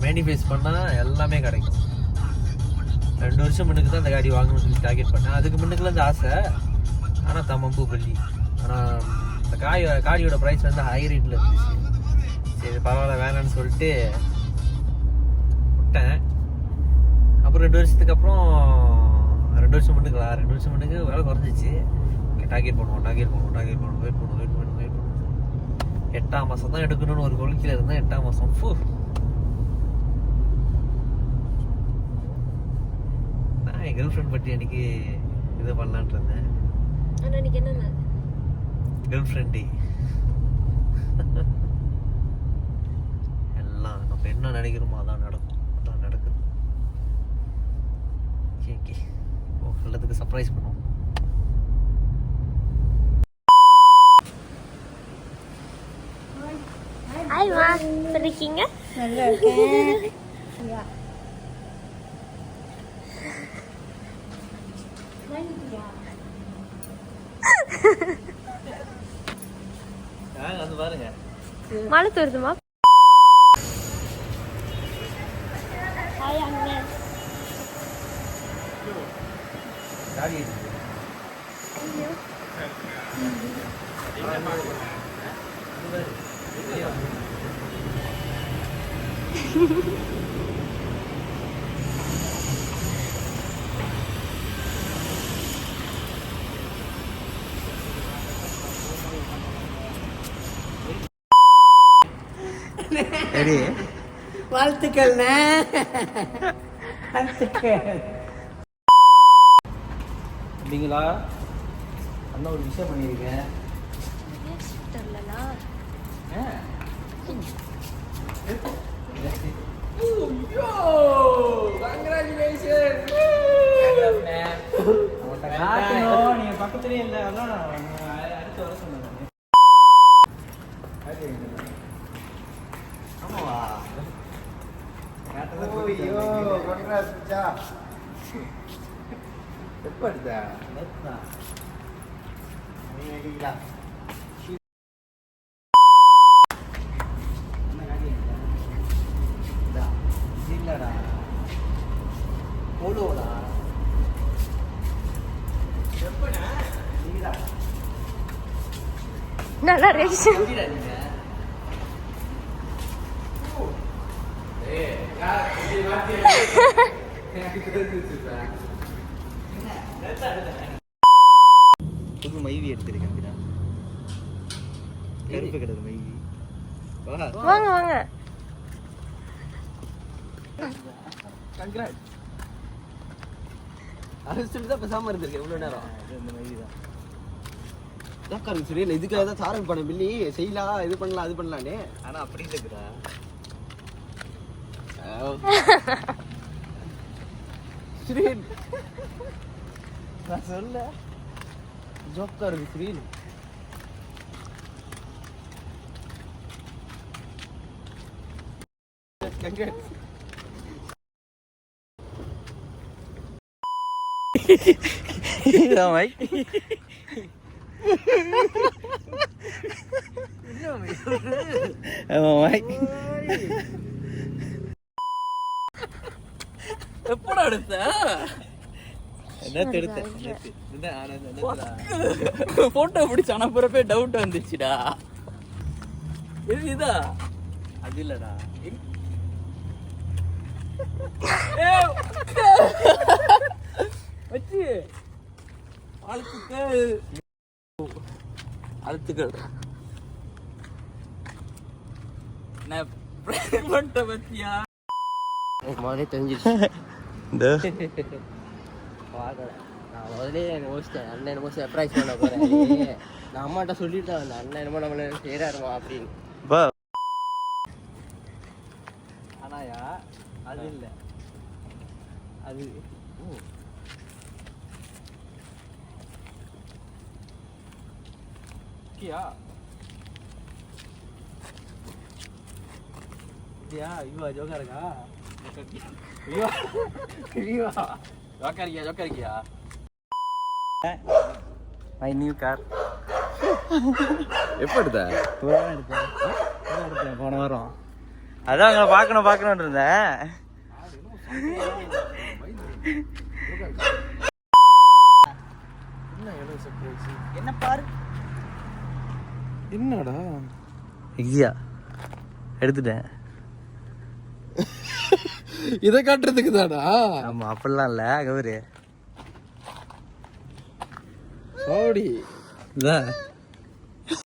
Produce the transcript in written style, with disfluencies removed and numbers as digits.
Manifest பண்ணா எல்லாமே கிடைக்கும். 2 வருஷம் முன்னுக்கு தான் அந்த காடி வாங்கணும்னு சொல்லி டார்கெட் பண்ணேன். அதுக்கு முன்னுக்குலாம் இந்த ஆசை. ஆனால் தம்மம்பூ பள்ளி. ஆனால் இந்த காடியோட ப்ரைஸ் வந்து ஹை ரேட்டில் இருந்துச்சு. சரி பரவாயில்ல வேணான்னு சொல்லிட்டு விட்டேன். அப்புறம் 2 வருஷத்துக்கு அப்புறம் 2 வருஷம் முன்னுக்கு வேலை குறைஞ்சிச்சு. டார்கெட் பண்ணுவோம் வெயிட் பண்ணுவோம் 8ஆம் மாதம் தான் எடுக்கணும்னு ஒரு கொள்கையில் இருந்தேன். 8ஆம் மாதம் என் கேர்ள் ஃப்ரெண்ட் பற்றி அன்னைக்கு இது பண்ணலான்ட்டு இருந்தேன். கேர்ள் ஃப்ரெண்டு எல்லாம் நம்ம என்ன நினைக்கிறோமோ அதான் நடக்குது. ஓகே எல்லாத்துக்கு சர்ப்ரைஸ் பண்ணுவோம். ஹாய் மா, எப்படி இருக்கீங்க? நல்லா இருக்கேன். வந்து பாருங்க மழை தருதுமா. ஹாய் அண்ணன். காடி வாழ்த்துக்கள். அப்படிங்களா? அண்ணா ஒரு விஷயம் பண்ணியிருக்கேன். நீங்க பக்கத்துலயே இல்லை, அதான் அடுத்து வர சொன்னேன். ஆமாவா? எப்ப எடுத்த? இல்லடா போலோடா. எப்படா நீடா நல்லா ரியாக்ஷன். புது மைவி எடுத்திருக்கேன். கருப்பு கலர் மைவி. வாங்க வாங்க. கங்க்ராட். அரசியல் தான் பேசாம இருந்திருக்கேன் இவ்வளவு நேரம். இந்த மைவி தான் ஏக்காரு சொல்லி இதுக்காக தான் சாரல் பண்ண பில்லி செய்யலாம், இது பண்ணலாம் அது பண்ணலானே. ஆனா அப்படி இல்லைக்குறா. ஸ்ரீன் நான் சொல்ல ஜோக்கா இருக்கு ஸ்ரீன். எப்படா எடுத்த? போட்டோ பிடிச்ச அனுப்புறப்பே டவுட் வந்துச்சுடா. இதா அது இல்லடா. வச்சு அழுத்துக்கள் நான் பண்ணிட்ட பத்தியா முதலே தெரிஞ்சிருச்சு. நான் முதலே யோசிச்சேன் அண்ணன் என்னமோ சர்ப்ரைஸ் பண்ண போறேன். நான் அம்மாட்ட சொல்லிட்டேன் அந்த அண்ணன் என்னமோ நம்மள செய்யறாருமா அப்படின்னு. ஆனாயா அது இல்லை அது கியா கியா இவா ஜோக்கா இருக்கா இவா இவா ஜோக்கா இருக்கியா மை நியூ கார் எப்போ எடுத்த? எடுத்தேன் போன வாரம் அதான் அங்கே பார்க்கணும்னு இருந்தேன் என்ன பாரு என்னடா ஐயா எடுத்துட்டேன் இதை காட்டுறதுக்கு தாடா? ஆமா அப்படிலாம் இல்லை கௌரி சாவடி இதான்